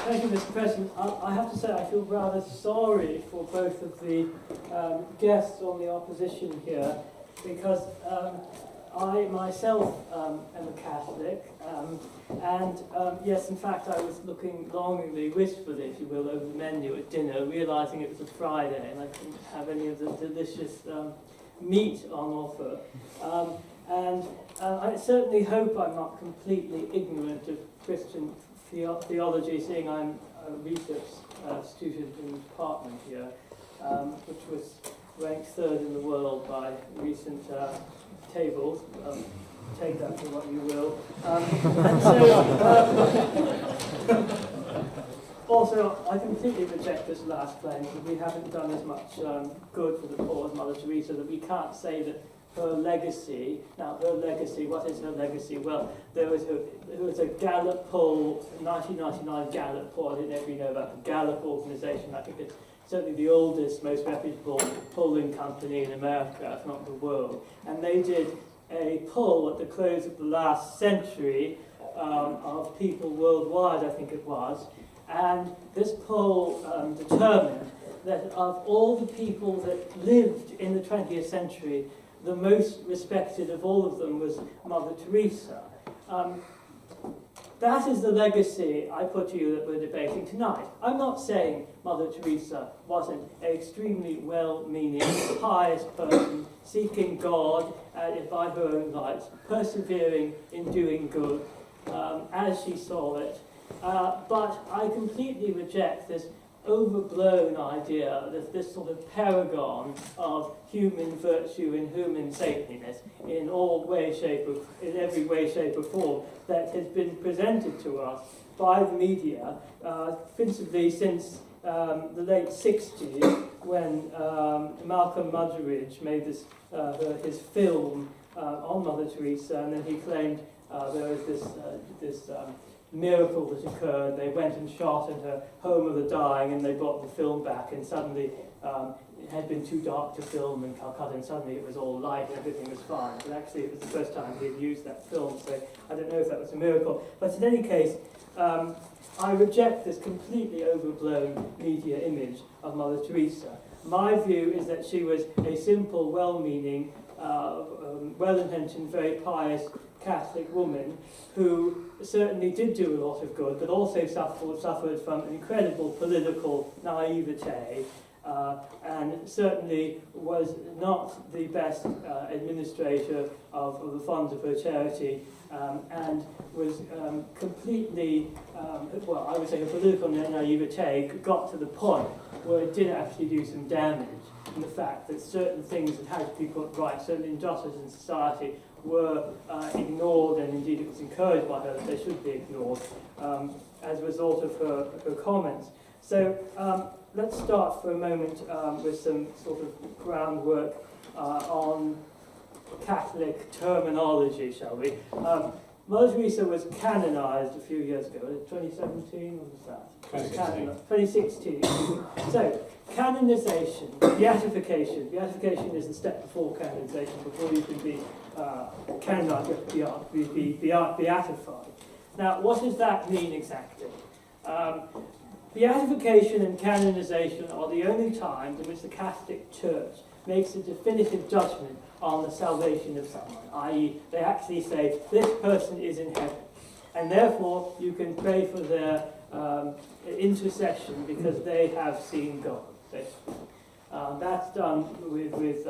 Thank you, Mr. President. I have to say I feel rather sorry for both of the guests on the opposition here, because I myself am a Catholic, and yes, in fact, I was looking longingly, wistfully, if you will, over the menu at dinner, realising it was a Friday and I couldn't have any of the delicious meat on offer. And I certainly hope I'm not completely ignorant of Christian theology, seeing I'm a research student in the department here, which was ranked third in the world by recent tables. Take that for what you will. And so, also, I completely reject this last claim that we haven't done as much good for the poor as Mother Theresa, that we can't say that her legacy, now her legacy, what is her legacy? Well, there was a Gallup poll, 1999 Gallup poll, I don't know if you know about the Gallup organization. I think it's certainly the oldest, most reputable polling company in America, if not the world. And they did a poll at the close of the last century of people worldwide, I think it was. And this poll determined that of all the people that lived in the 20th century, the most respected of all of them was Mother Theresa. That is the legacy, I put to you, that we're debating tonight. I'm not saying Mother Theresa wasn't an extremely well-meaning, pious person, seeking God by her own lights, persevering in doing good as she saw it. But I completely reject this overblown idea that this sort of paragon of human virtue and human saintliness in every way, shape or form that has been presented to us by the media, principally since the late 60s, when Malcolm Muggeridge made his film on Mother Theresa, and then he claimed there was this miracle that occurred. They went and shot in her home of the dying, and they brought the film back, and suddenly it had been too dark to film in Calcutta, and suddenly it was all light and everything was fine. But actually it was the first time he had used that film, so I don't know if that was a miracle. But in any case, I reject this completely overblown media image of Mother Theresa. My view is that she was a simple, well-meaning, well-intentioned, very pious Catholic woman who certainly did do a lot of good, but also suffered from incredible political naivete, and certainly was not the best administrator of the funds of her charity, and was completely, well, I would say her political naivete got to the point where it did actually do some damage in the fact that certain things that had to be put right, certain injustices in society, were ignored, and indeed it was encouraged by her that they should be ignored as a result of her comments. So let's start for a moment with some sort of groundwork on Catholic terminology, shall we? Mother Teresa was canonized a few years ago. 2017, what was that? 2016. So, canonization, beatification. Beatification is the step before canonization. Before you can be canonized, you have to be beatified. Now, what does that mean exactly? Beatification and canonization are the only times in which the Catholic Church makes a definitive judgment on the salvation of someone, i.e. they actually say, this person is in heaven, and therefore you can pray for their intercession because they have seen God. That's done with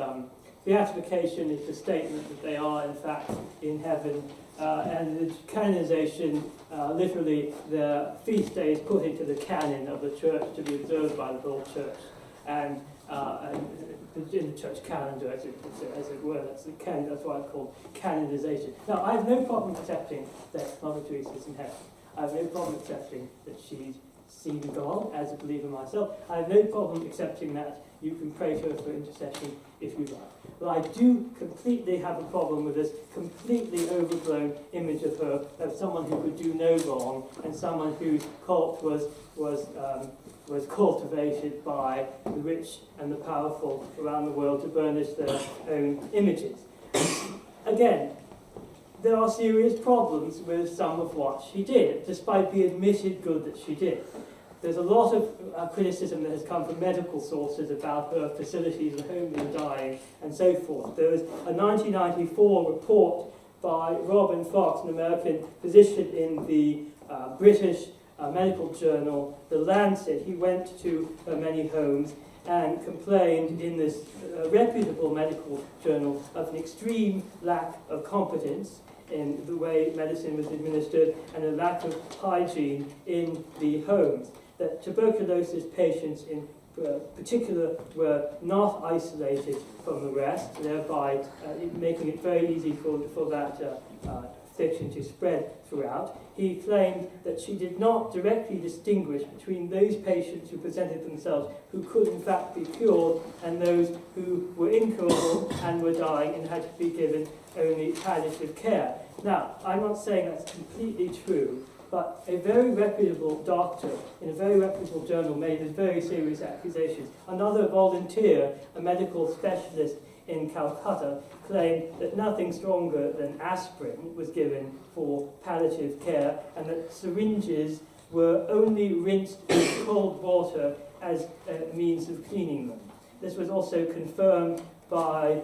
beatification is the statement that they are in fact in heaven, and the canonization, literally the feast day is put into the canon of the church to be observed by the whole church, and in the church calendar, as it were, that's why it's called canonization. Now, I have no problem accepting that Mother Teresa is in heaven. I have no problem accepting that she's seen God as a believer myself. I have no problem accepting that you can pray to her for intercession if you like. But I do completely have a problem with this completely overblown image of her, of someone who could do no wrong, and someone whose cult was cultivated by the rich and the powerful around the world to burnish their own images. Again, there are serious problems with some of what she did, despite the admitted good that she did. There's a lot of criticism that has come from medical sources about her facilities and home and dying and so forth. There was a 1994 report by Robin Fox, an American physician in the British medical journal, The Lancet. He went to many homes and complained in this reputable medical journal of an extreme lack of competence in the way medicine was administered and a lack of hygiene in the homes. That tuberculosis patients in particular were not isolated from the rest, thereby making it very easy for that affliction to spread throughout. He claimed that she did not directly distinguish between those patients who presented themselves who could in fact be cured and those who were incurable and were dying and had to be given only palliative care. Now, I'm not saying that's completely true, but a very reputable doctor in a very reputable journal made these very serious accusations. Another volunteer, a medical specialist in Calcutta, claimed that nothing stronger than aspirin was given for palliative care and that syringes were only rinsed with cold water as a means of cleaning them. This was also confirmed by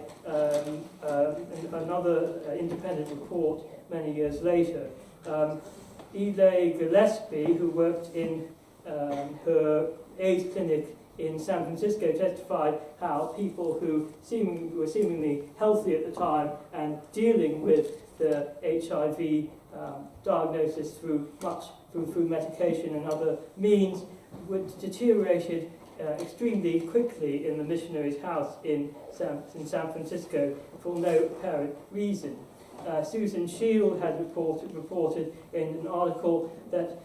another independent report many years later. Ely Gillespie, who worked in her AIDS clinic in San Francisco, testified how people who were seemingly healthy at the time and dealing with the HIV diagnosis through medication and other means would deteriorated extremely quickly in the missionary's house in San Francisco for no apparent reason. Susan Shield had reported in an article that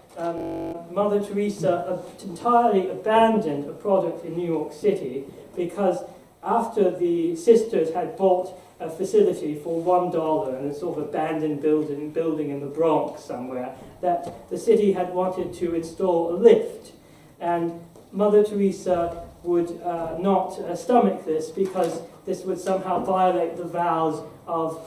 Mother Teresa entirely abandoned a project in New York City because after the sisters had bought a facility for $1 in a sort of abandoned building in the Bronx somewhere, that the city had wanted to install a lift. And Mother Teresa would not stomach this because this would somehow violate the vows of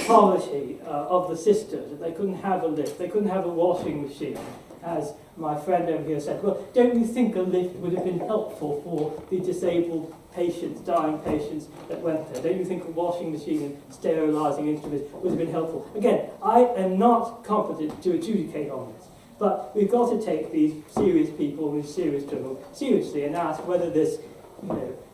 poverty of the sisters, that they couldn't have a lift, they couldn't have a washing machine. As my friend over here said, well, don't you think a lift would have been helpful for the disabled patients, dying patients that went there? Don't you think a washing machine and sterilising instruments would have been helpful? Again, I am not competent to adjudicate on this, but we've got to take these serious people in serious trouble seriously and ask whether this,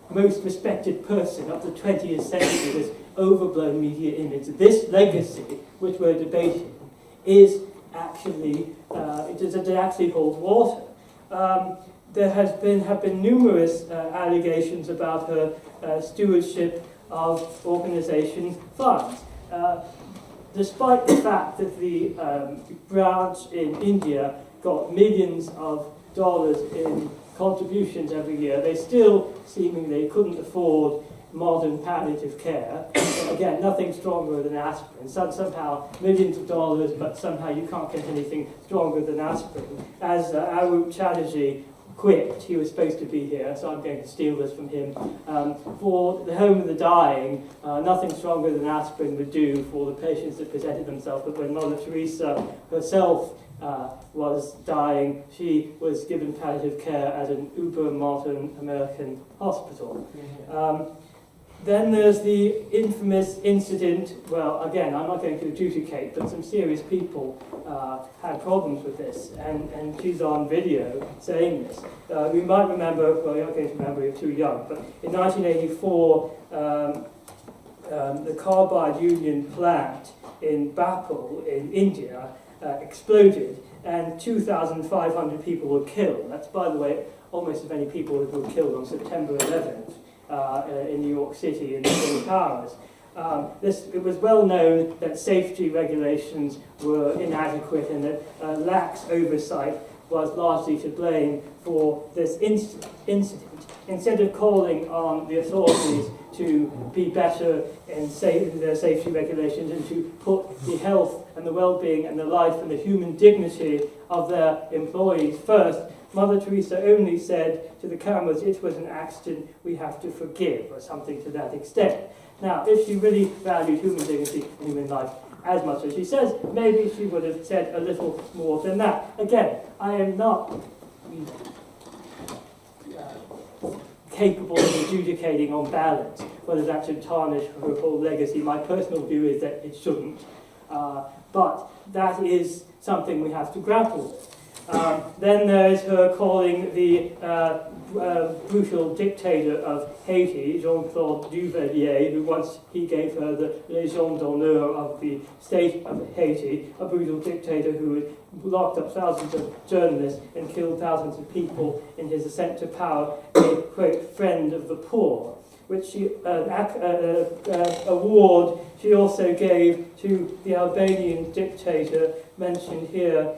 most respected person of the 20th century, this overblown media image, this legacy which we're debating, is actually does it actually hold water? There have been numerous allegations about her stewardship of organisation funds. Despite the fact that the branch in India got millions of dollars in contributions every year, they still seemingly couldn't afford modern palliative care. Again, nothing stronger than aspirin. Somehow millions of dollars, but somehow you can't get anything stronger than aspirin. As Arup Chatterjee quipped, he was supposed to be here, so I'm going to steal this from him. For the home of the dying, nothing stronger than aspirin would do for the patients that presented themselves. But when Mother Teresa herself was dying, she was given palliative care at an uber-modern American hospital. Then there's the infamous incident, well, again, I'm not going to adjudicate, but some serious people had problems with this, and she's on video saying this. We might remember, well, you're not going to remember, you're too young, but in 1984, the Carbide Union plant in Bhopal in India exploded, and 2,500 people were killed. That's, by the way, almost as many people as were killed on September 11th. In New York City in the Twin Towers. It was well known that safety regulations were inadequate and that lax oversight was largely to blame for this incident. Instead of calling on the authorities to be better in their safety regulations and to put the health and the well-being and the life and the human dignity of their employees first, Mother Teresa only said to the cameras, it was an accident, we have to forgive, or something to that extent. Now, if she really valued human dignity and human life as much as she says, maybe she would have said a little more than that. Again, I am not capable of adjudicating on balance whether that should tarnish her whole legacy. My personal view is that it shouldn't, but that is something we have to grapple with. Then there's her calling the brutal dictator of Haiti, Jean-Claude Duvalier, who once he gave her the Légion d'honneur of the state of Haiti, a brutal dictator who had locked up thousands of journalists and killed thousands of people in his ascent to power, a great friend of the poor, which she, award she also gave to the Albanian dictator mentioned here,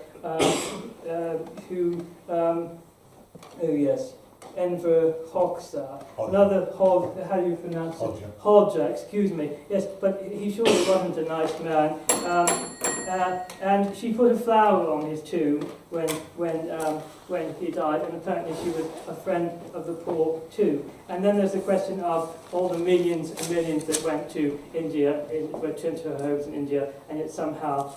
Enver Hoxha, another how do you pronounce it? Hodja, excuse me. Yes, but he surely wasn't a nice man. And she put a flower on his tomb when he died, and apparently she was a friend of the poor too. And then there's the question of all the millions and millions that went to India, went into her homes in India, and yet somehow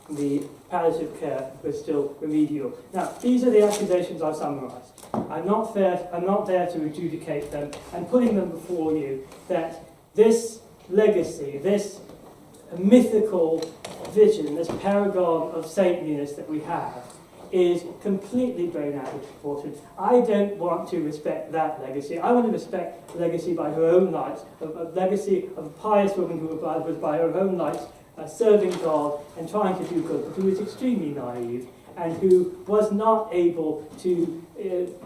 the palliative care was still remedial. Now, these are the accusations I've summarised. I'm not there to adjudicate them. I'm putting them before you that this legacy, this mythical vision, this paragon of saintliness that we have, is completely blown out of proportion. I don't want to respect that legacy. I want to respect the legacy by her own lights, a legacy of a pious woman who was by her own lights serving God and trying to do good, but who was extremely naive and who was not able to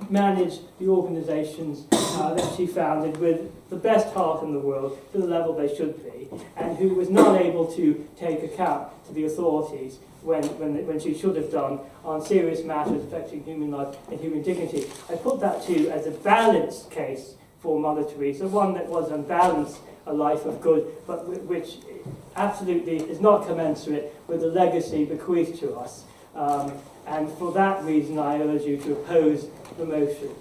manage the organisations that she founded with the best heart in the world to the level they should be, and who was not able to take account to the authorities when she should have done on serious matters affecting human life and human dignity. I put that to you as a balanced case for Mother Theresa, one that was unbalanced, a life of good, but which absolutely is not commensurate with the legacy bequeathed to us. And for that reason, I urge you to oppose the motion.